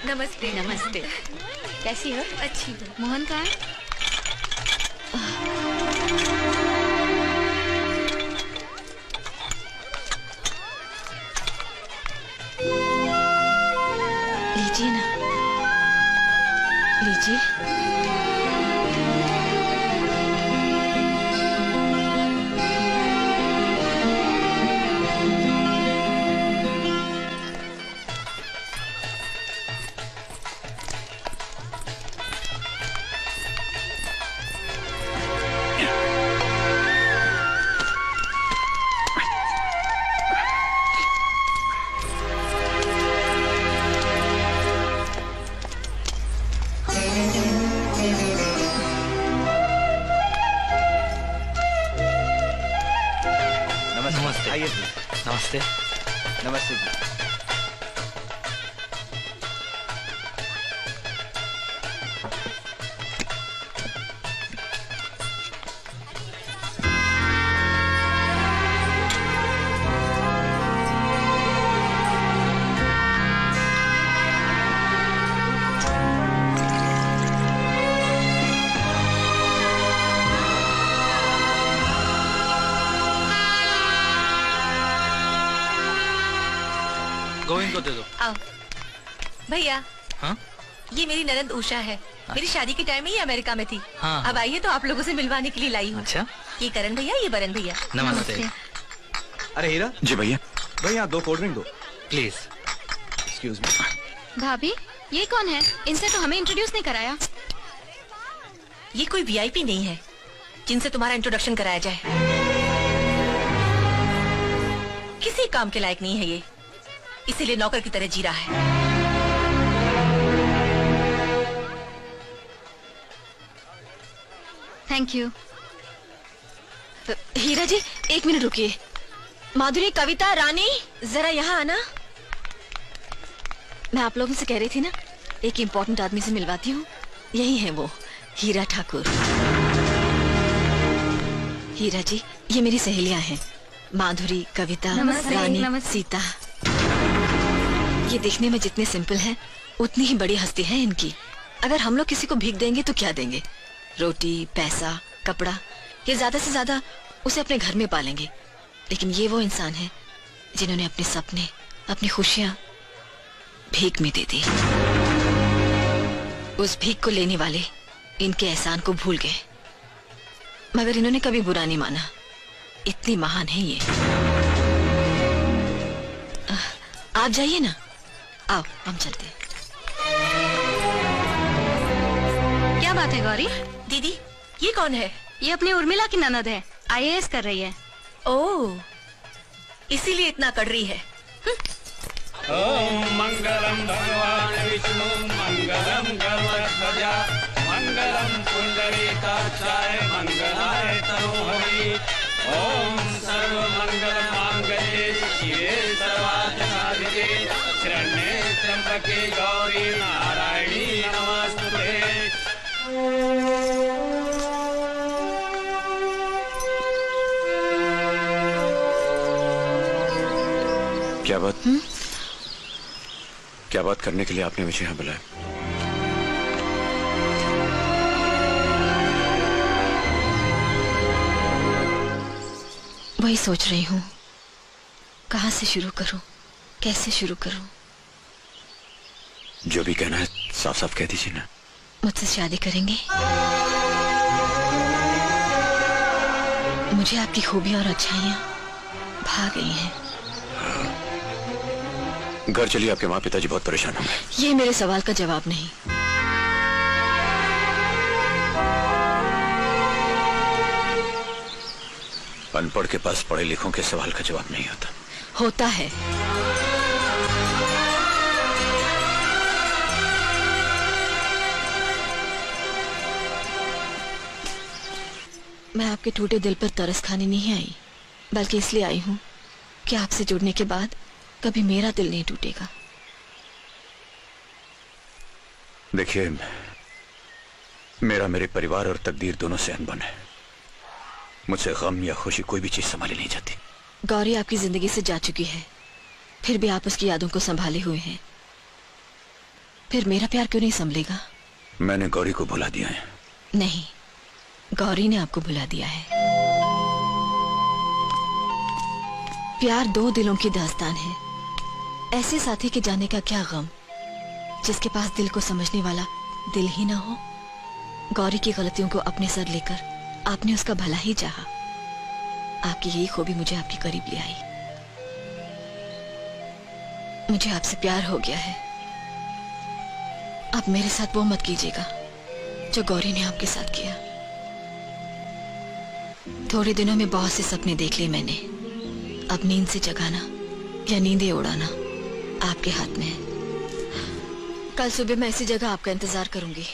नमस्ते। नमस्ते। कैसी हो? अच्छी हूँ। मोहन कहाँ है? लीजिए ना, लीजिए। नमस्ते। आइए जी। नमस्ते। नमस्ते जी। गोविंद को दे दो। आओ भैया। हाँ? ये मेरी ननद उषा है। मेरी शादी के टाइम में ये अमेरिका में थी। हाँ। अब आइए तो आप लोगों से मिलवाने के लिए लाई हूँ। अच्छा। ये करण भैया, ये बरन भैया। नमस्ते। अरे हीरा जी भैया। भैया 2 कोल्ड ड्रिंक दो। प्लीज। Excuse me. भाभी, ये कौन है? इनसे तो हमें इंट्रोड्यूस नहीं कराया। ये कोई वीआईपी नहीं है जिनसे तुम्हारा इंट्रोडक्शन कराया जाए। किसी काम के लायक नहीं है ये, इसीलिए नौकर की तरह जी रहा है। Thank you. Hira ji, 1 minute रुकिए। माधुरी, कविता, रानी, जरा यहाँ आना। मैं आप लोगों से कह रही थी ना, एक इम्पोर्टेंट आदमी से मिलवाती हूँ। यही है वो, हीरा ठाकुर। हीरा जी, ये मेरी सहेलियां हैं, माधुरी, कविता, रानी, सीता। ये दिखने में जितने सिंपल हैं, उतनी ही बड़ी हस्ती है इनकी। अगर हम लोग किसी को भीख देंगे तो क्या देंगे? रोटी, पैसा, कपड़ा, ये ज्यादा से ज्यादा उसे अपने घर में पालेंगे। लेकिन ये वो इंसान है जिन्होंने अपने सपने, अपनी खुशियां भीख में दे दी। उस भीख को लेने वाले इनके एहसान को भूल गए, मगर इन्होंने कभी बुरा नहीं माना। इतनी महान है ये। आप जाइए ना, आओ हम चलते हैं। क्या बात है गौरी? दीदी, ये कौन है? ये अपनी उर्मिला की ननद है, आईएएस कर रही है। ओह, इसीलिए इतना कड़री है। ओम मंगलम भगवान विष्णु मंगलम गरुड़ध्वजा मंगलम पुंडरीकाक्षाय मंगलाय तनोहरि। ओम सर्व मंगल मांगल्ये शिवे सर्वार्थ साधिके शरण्ये त्र्यंबके गौरी नारायणी नमोस्तुते। क्या बात? क्या बात करने के लिए आपने मुझे यहाँ बुलाया? वही सोच रही हूँ, कहाँ से शुरू करूँ, कैसे शुरू करूँ। जो भी कहना है साफ साफ कह दीजिए ना। मुझसे शादी करेंगे? मुझे आपकी खूबियाँ और अच्छाइयाँ भा गई हैं। घर चलिए, आपके माँ पिताजी बहुत परेशान होंगे। ये मेरे सवाल का जवाब नहीं। अनपढ़ के पास पढ़े लिखों के सवाल का जवाब नहीं होता। होता है। आपके टूटे दिल पर तरस खाने नहीं आई, बल्कि इसलिए आई हूँ कि आपसे जुड़ने के बाद कभी मेरा दिल नहीं टूटेगा। देखिए, मेरा मेरे परिवार और तकदीर दोनों से अनबन है। मुझसे गम या खुशी कोई भी चीज संभाली नहीं जाती। गौरी आपकी जिंदगी से जा चुकी है, फिर भी आप उसकी यादों को संभाले हुए हैं। फिर मेरा प्यार क्यों नहीं संभलेगा? मैंने गौरी को भुला दिया है। नहीं, गौरी ने आपको भुला दिया है। प्यार दो दिलों की दास्तान है। ऐसे साथी के जाने का क्या गम जिसके पास दिल को समझने वाला दिल ही ना हो। गौरी की गलतियों को अपने सर लेकर आपने उसका भला ही चाहा। आपकी यही खूबी मुझे आपके करीब ले आई। मुझे आपसे प्यार हो गया है। आप मेरे साथ वो मत कीजिएगा जो गौरी ने आपके साथ किया। थोड़े दिनों में बहुत से सपने देख लिए मैंने। अब नींद से जगाना या नींदें उड़ाना आपके हाथ में है। कल सुबह मैं इसी जगह आपका इंतजार करूंगी।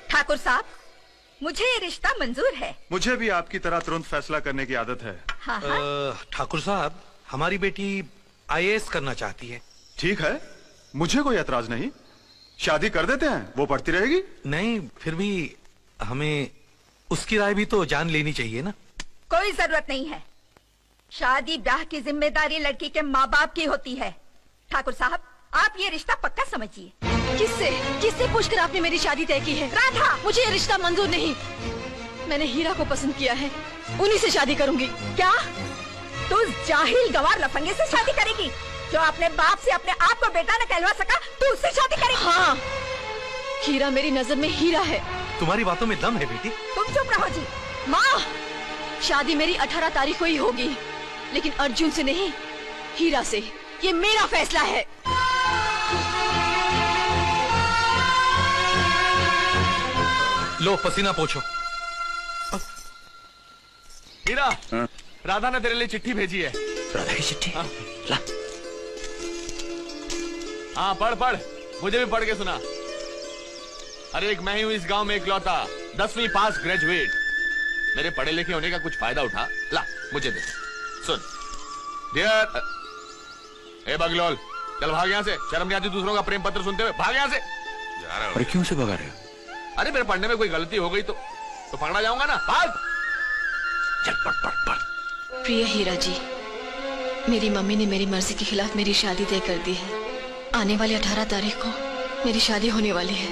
ठाकुर साहब, मुझे ये रिश्ता मंजूर है। मुझे भी आपकी तरह तुरंत फैसला करने की आदत है। हाँ हाँ। ठाकुर साहब, हमारी बेटी आईएएस करना चाहती है। ठीक है, मुझे कोई एतराज नहीं। शादी कर देते हैं, वो पढ़ती रहेगी। नहीं, फिर भी हमें उसकी राय भी तो जान लेनी चाहिए ना। कोई जरूरत नहीं है। शादी ब्याह की जिम्मेदारी लड़की के माँ बाप की होती है। ठाकुर साहब, आप ये रिश्ता पक्का समझिए। किससे पूछकर आपने मेरी शादी तय की है? राधा, मुझे ये रिश्ता मंजूर नहीं। मैंने हीरा को पसंद किया है, उन्हीं से शादी करूंगी। क्या तू जाहिल गवार लफंगे से शादी करेगी? जो अपने बाप से अपने आप को बेटा न कहलवा सका, तू उससे शादी करेगी? हाँ, हीरा मेरी नजर में हीरा है। तुम्हारी बातों में दम है बेटी। तुम चुप रहो जी। माँ, शादी मेरी 18 तारीख को ही होगी, लेकिन अर्जुन से नहीं, हीरा से। ये मेरा फैसला है। लो, पसीना पोंछो। हीरा, राधा ने तेरे लिए चिट्ठी भेजी है। राधा की चिट्ठी? ला। हाँ, पढ़, मुझे भी पढ़ के सुना। अरे एक मैं ही हूँ इस गांव में इकलौता 10वीं पास ग्रेजुएट। मेरे पढ़े लिखे होने का कुछ फायदा उठा। ला, मुझे दे। सुन डियर। ए बगलोल, चल भाग यहाँ से। शर्म नहीं आती दूसरों का प्रेम पत्र सुनते हुए? भाग यहाँ से। अरे क्यों से भगा रहे हो? अरे मेरे पढ़ने में कोई गलती हो गई तो पकड़ा जाऊंगा ना। भाग। चल पढ़। प्रिय हीरा जी, मेरी मम्मी ने मेरी मर्जी के खिलाफ मेरी शादी तय कर दी है। आने वाली 18 तारीख को मेरी शादी होने वाली है।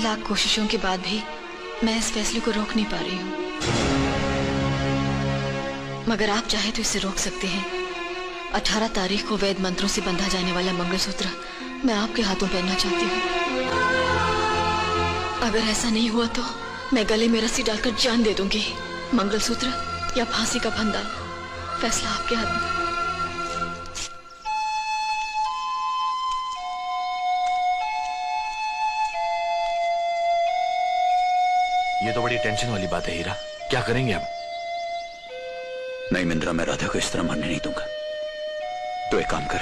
लाख कोशिशों के बाद भी मैं इस फैसले को रोक नहीं पा रही हूँ, मगर आप चाहे तो इसे रोक सकते हैं 18 तारीख को वैद मंत्रों से बंधा जाने वाला मंगलसूत्र मैं आपके हाथों पहनना चाहती हूँ। अगर ऐसा नहीं हुआ तो मैं गले में रस्सी डालकर जान दे दूंगी। मंगलसूत्र या फांसी का फंदा, फैसला आपके हाथ में। ये तो बड़ी टेंशन वाली बात है हीरा, क्या करेंगे अब? नहीं मिंद्रा, मैं राधा को इस तरह मरने नहीं दूंगा। तो एक काम कर,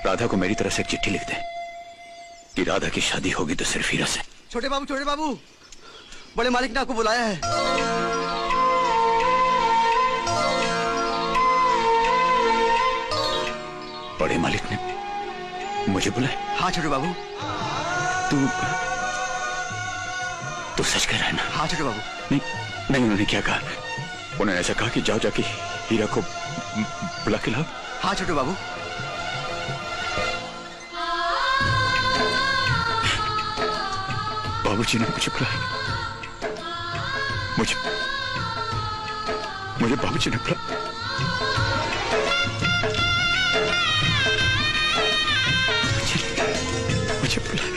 राधा को मेरी तरफ से एक चिट्ठी लिख दे कि राधा की शादी होगी तो सिर्फ हीरा से। छोटे बाबू, बड़े मालिक ने आपको बुलाया है। बड़े मालिक ने मुझे बुलाया? हाँ छोटे बाबू। तू सच कह रहा है ना? हाँ छोटे बाबू। नहीं, उन्होंने क्या कहा? उन्होंने ऐसा कहा कि जाओ जाके हीरा को बुला के लाओ। हाँ छोटे बाबू। बाबूजी ने मुझे बुलाया, मुझे बाबूजी ने बुलाया। मुझे बुलाया।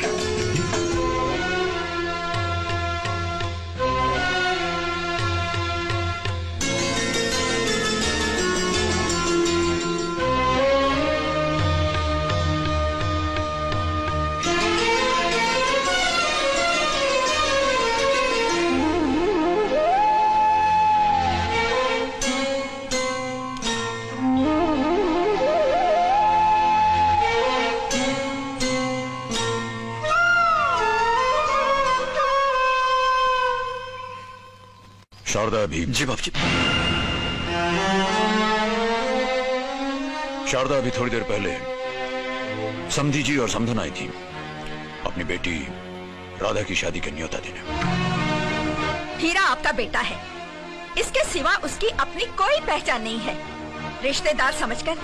शारदा अभी। जी बाबूजी। शारदा अभी थोड़ी देर पहले समधी जी और समधन आई थी अपनी बेटी राधा की शादी के न्योता देने। हीरा आपका बेटा है, इसके सिवा उसकी अपनी कोई पहचान नहीं है। रिश्तेदार समझकर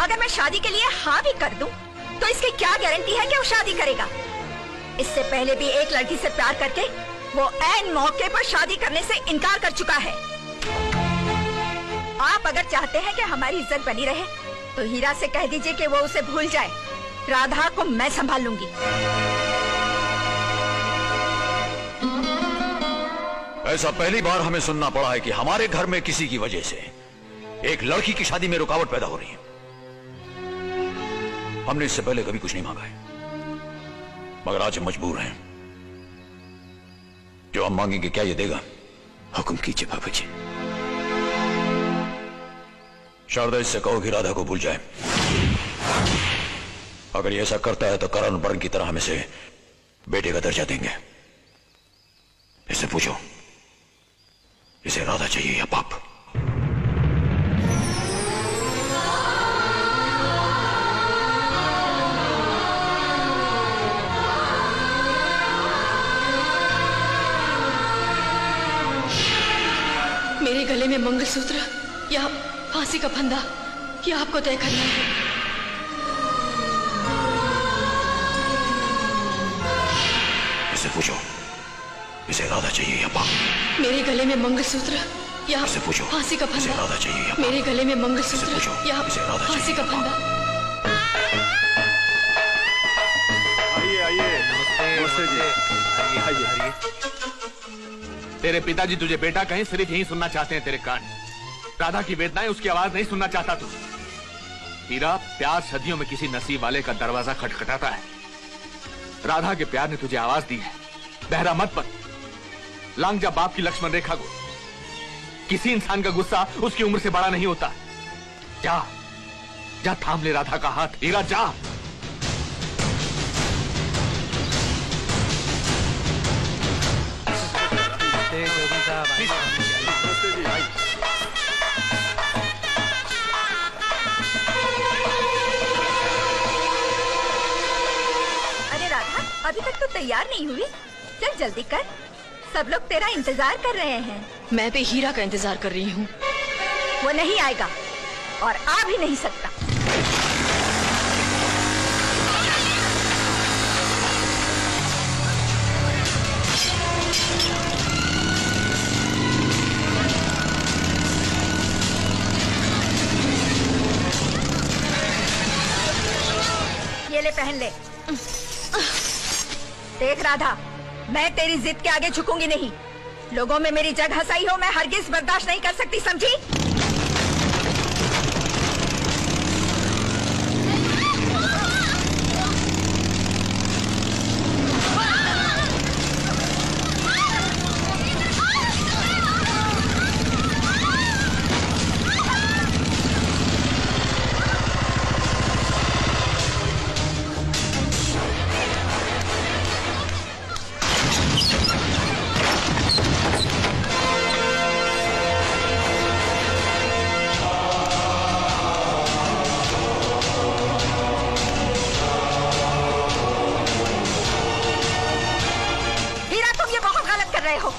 अगर मैं शादी के लिए हाँ भी कर दूं, तो इसकी क्या गारंटी है कि वो शादी करेगा? इससे पहले भी एक लड़की से प्यार करके वो ऐन मौके पर शादी करने से इनकार कर चुका है। आप अगर चाहते हैं कि हमारी इज्जत बनी रहे, तो हीरा से कह दीजिए कि वो उसे भूल जाए। राधा को मैं संभाल लूंगी। ऐसा पहली बार हमें सुनना पड़ा है कि हमारे घर में किसी की वजह से एक लड़की की शादी में रुकावट पैदा हो रही है। हमने इससे पहले कभी कुछ नहीं मांगा है, मगर आज हम मजबूर हैं। जो हम मांगेंगे क्या ये देगा? हुक्म कीजिए बाबूजी। शारदा, इससे कहो कि राधा को भूल जाए। अगर ये ऐसा करता है तो करण बर्न की तरह हम इसे बेटे का दर्जा देंगे। इसे पूछो, इसे राधा चाहिए या पाप? मेरे गले में मंगलसूत्र या फांसी का फंदा, ये आपको तय करना है। इसे पूछो, इसे राधा चाहिए या पाप? मेरे गले में मंगलसूत्र या इसे पूछो, फांसी का इसे फंदा। राधा चाहिए या मेरे गले में इसे मंगलसूत्र पूछो, या इसे राधा फांसी चाहिए का या फंदा। आइए। नमस्ते जी। आइए। तेरे पिताजी तुझे बेटा कहीं सिर्फ यही सुनना चाहते हैं, तेरे कान। राधा की वेदनाएं, उसकी आवाज नहीं सुनना चाहता तू। हीरा, प्यार सदियों में किसी नसीब वाले का दरवाजा खटखटाता है। राधा के प्यार ने तुझे आवाज दी है। बहरा मत बन, लांग जा बाप की लक्ष्मण रेखा को। किसी इंसान का गुस्सा उसकी उम्र से बड़ा नहीं होता। जा थाम ले राधा का हाथ। हीरा, जा। अरे राधा, अभी तक तो तैयार नहीं हुई, चल जल्दी कर, सब लोग तेरा इंतजार कर रहे हैं। मैं भी हीरा का इंतजार कर रही हूँ। वो नहीं आएगा और आ भी नहीं सकता। पहन ले। देख राधा, मैं तेरी जिद के आगे झुकूंगी नहीं। लोगों में मेरी जगह सही हो मैं हरगिज बर्दाश्त नहीं कर सकती, समझी? रहे हो।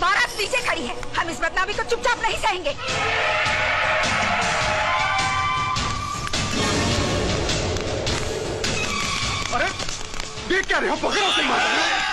बारात नीचे खड़ी है, हम इस बदनामी को चुपचाप नहीं सहेंगे। अरे देख क्या रहे हो, पकड़ो उसे मार।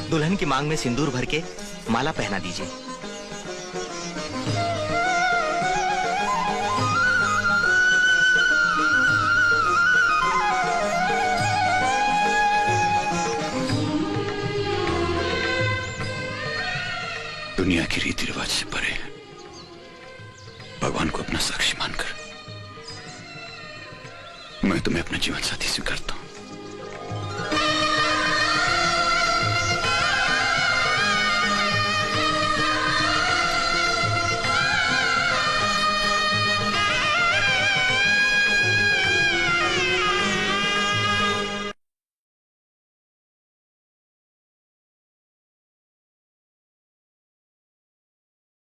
दुल्हन की मांग में सिंदूर भर के माला पहना दीजिए। दुनिया के रीति रिवाज से परे भगवान को अपना साक्षी मानकर मैं तुम्हें अपना जीवन साथी स्वीकारता हूं।